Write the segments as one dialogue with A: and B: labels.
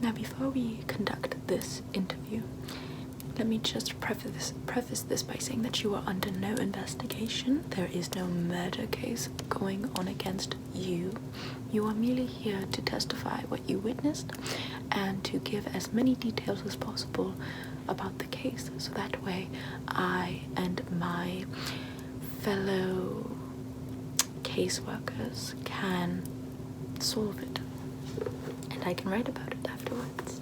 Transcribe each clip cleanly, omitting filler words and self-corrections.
A: Now, before we conduct this interview, let me just preface this by saying that you are under no investigation. There is no murder case going on against you. You are merely here to testify what you witnessed and to give as many details as possible about the case, so that way I and my fellow caseworkers can solve it, and I can write about it afterwards.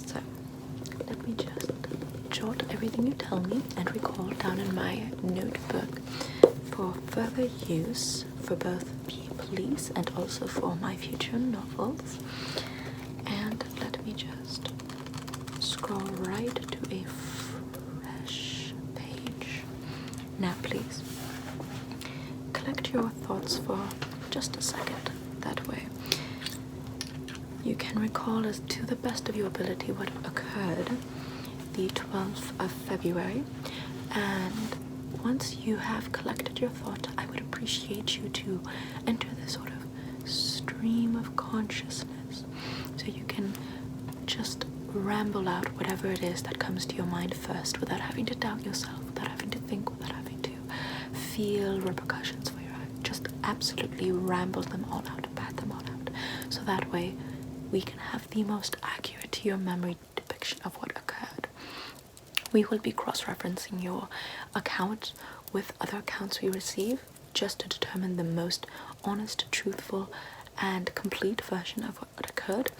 A: So let me just jot everything you tell me and recall down in my notebook for further use for both the police and also for my future novels. And let me just scroll right to a fresh page. Now please collect your thoughts for just a second. That way you can recall as to the best of your ability what occurred the 12th of February. And once you have collected your thought, I would appreciate you to enter this sort of stream of consciousness, so you can just ramble out whatever it is that comes to your mind first, without having to doubt yourself, without having to think, without having to feel repercussions for your act. Just absolutely ramble them all out, bat them all out, so that way we can have the most accurate to your memory depiction of what occurred. We will be cross-referencing your account with other accounts we receive, just to determine the most honest, truthful, and complete version of what occurred.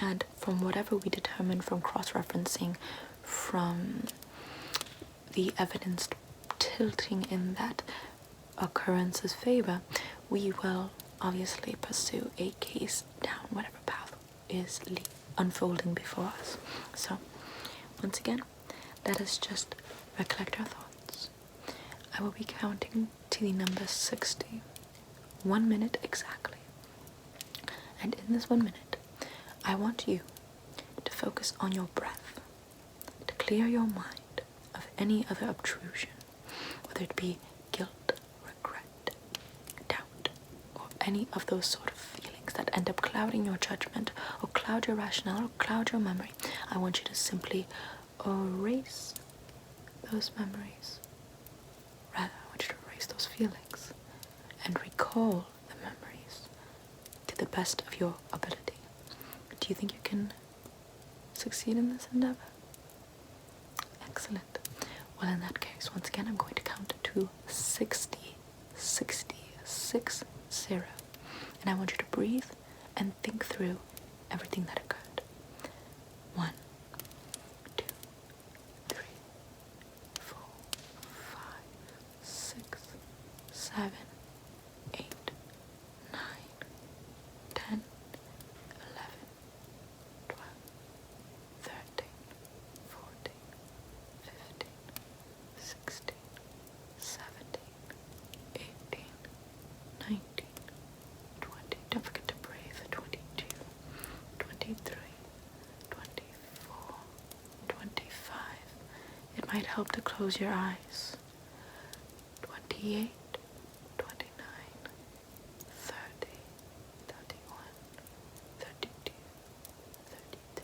A: And from whatever we determine from cross-referencing from the evidence tilting in that occurrence's favor, we will obviously pursue a case down whatever path is unfolding before us. So, once again, let us just recollect our thoughts. I will be counting to the number 60. 1 minute exactly. And in this 1 minute, I want you to focus on your breath, to clear your mind of any other obtrusion, whether it be guilt, regret, doubt, or any of those sort of feelings that end up clouding your judgment, or cloud your rationale, or cloud your memory. I want you to simply erase those memories. Rather, I want you to erase those feelings and recall the memories to the best of your ability. Do you think you can succeed in this endeavor? Excellent. Well, in that case, once again, I'm going to count to 60, 60, 6, 0. And I want you to breathe and think through everything that occurred. 1, 2, 3, 4, 5, 6, 7, 8, 9, 10, 11, 12, 13, 14, 15, 16, 17, 18, 19, 20. Don't forget to breathe. 22, 23, 24, 25. It might help to close your eyes. 28, 29, 30, 31, 32, 33.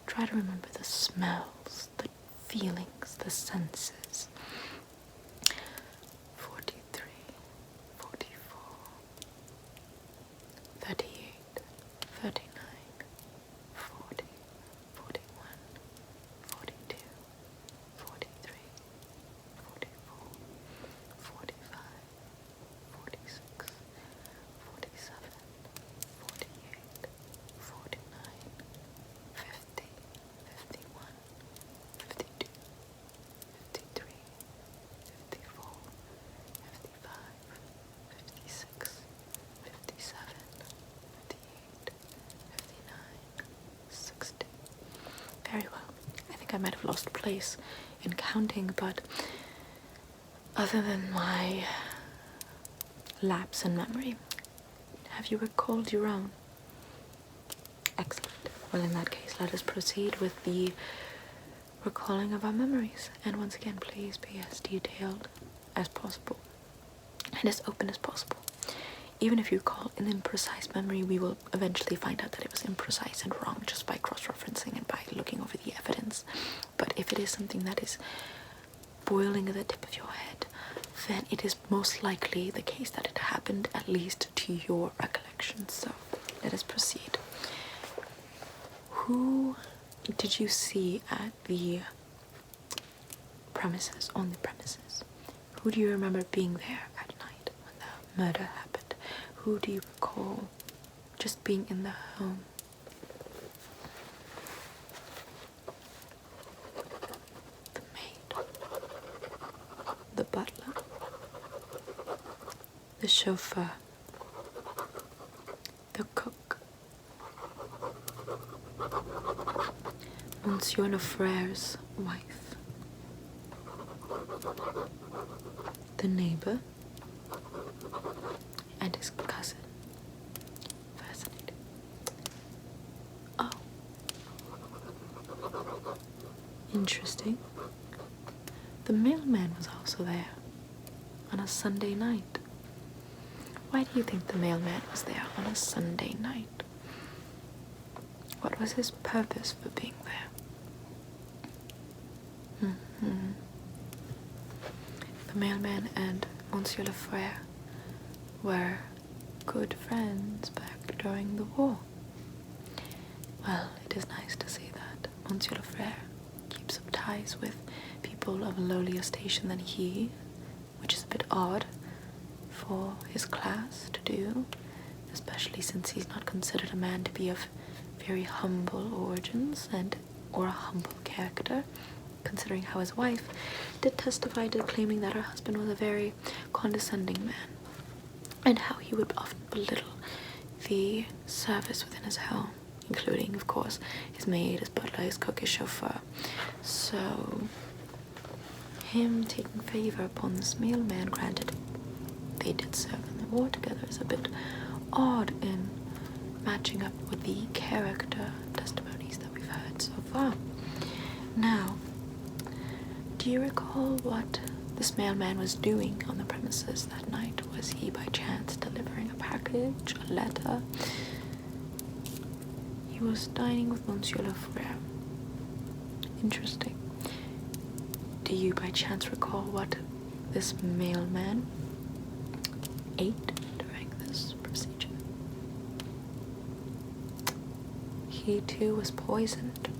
A: Try to remember the smells, the feelings, the senses. 43, 44, 38, 39, 40, 41, 42, 43, 44, 45, 46, 47, 48, 49, 50, 51, 52, 53, 54, 55, 56, 57, 58, 59, 60. Very well. I think I might have lost place in counting, but other than my lapse in memory, have you recalled your own? Excellent. Well, in that case, let us proceed with the recalling of our memories. And once again, please be as detailed as possible and as open as possible. even if you call an imprecise memory, we will eventually find out that it was imprecise and wrong just by cross-referencing and by looking over the evidence. But if it is something that is boiling at the tip of your head, then it is most likely the case that it happened at least to your recollection. So let us proceed. Who did you see at the premises, on the premises? Who do you remember being there at night when the murder happened? Who do you recall just being in the home? The maid, the butler, the chauffeur, the cook, Monsieur Lefrere's wife, the neighbor, and his cousin. Fascinating. Oh. Interesting. The mailman was also there on a Sunday night. Why do you think the mailman was there on a Sunday night? What was his purpose for being there? The mailman and Monsieur Lefrere were good friends back during the war. Well, it is nice to see that Monsieur Lefrere keeps up ties with people of a lowlier station than he, which is a bit odd for his class to do, especially since he's not considered a man to be of very humble origins or a humble character, considering how his wife did testify to claiming that her husband was a very condescending man, and how he would often belittle the service within his home, including, of course, his maid, his butler, his cook, his chauffeur. So, him taking favor upon this mailman, granted, they did serve in the war together, is a bit odd in matching up with the character testimonies that we've heard so far. Now, do you recall what this mailman was doing on the premises that night? Was he by chance delivering a package, a letter? He was dining with Monsieur Lefrere. Interesting. Do you by chance recall what this mailman ate during this procedure? He too was poisoned,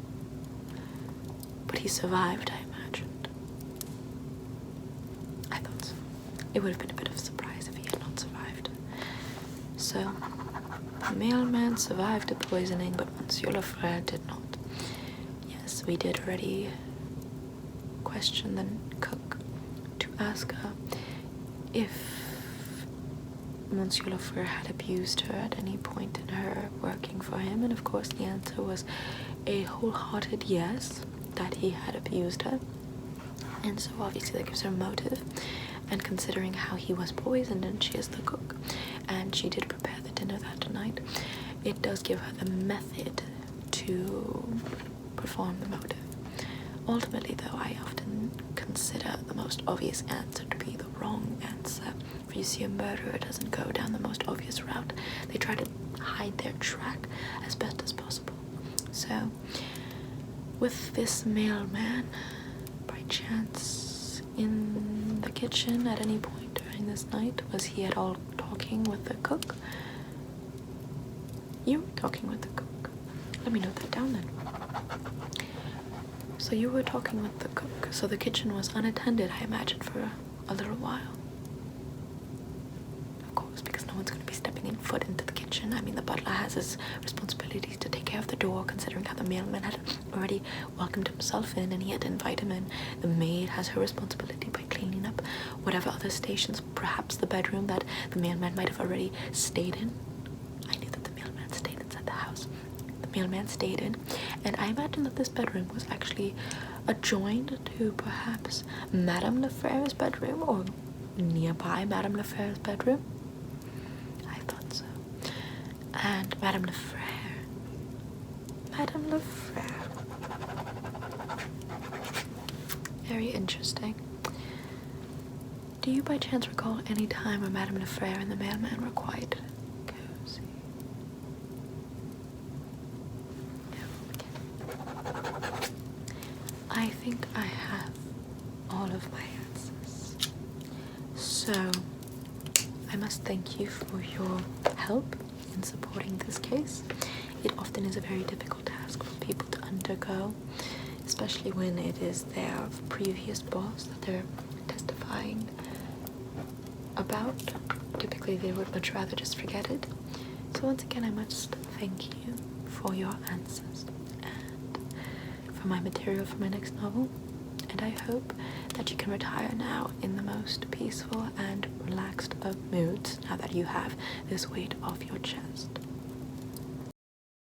A: but he survived, I imagined. I thought so. It would have been a bit of a surprise if he had not survived. So, the mailman survived the poisoning, but Monsieur Lefrere did not. Yes, we did already question the cook to ask her if Monsieur Lefrere had abused her at any point in her working for him, and of course the answer was a wholehearted yes, that he had abused her. And so obviously that gives her motive, and considering how he was poisoned and she is the cook and she did prepare the dinner that night, it does give her the method to perform the motive. Ultimately though, I often consider the most obvious answer to be the wrong answer. If you see a murderer doesn't go down the most obvious route, they try to hide their track as best as possible. So with this mailman, by chance in the kitchen at any point during this night, was he at all talking with the cook? You were talking with the cook. Let me note that down then. So you were talking with the cook. So the kitchen was unattended, I imagine, for a little while. Of course, because no one's going to be stepping foot into the kitchen. I mean, the butler has his responsibilities to take care of the door, considering how the mailman had already welcomed himself in and he had to invite him in. The maid has her responsibility by cleaning up whatever other stations, perhaps the bedroom that the mailman might have already stayed in. I knew that the mailman stayed inside the house. The mailman stayed in, and I imagine that this bedroom was actually adjoined to perhaps Madame Lefrere's bedroom, or nearby Madame Lefrere's bedroom. I thought so. And Madame Lefrere. Very interesting. Do you by chance recall any time where Madame Lefrère and the mailman were quite cozy? No, okay. I think I have all of my answers. So, I must thank you for your help in supporting this case. It often is a very difficult task for people to undergo, especially when it is their previous boss that they're testifying about. Typically, they would much rather just forget it. So once again, I must thank you for your answers and for my material for my next novel. And I hope that you can retire now in the most peaceful and relaxed of moods now that you have this weight off your chest.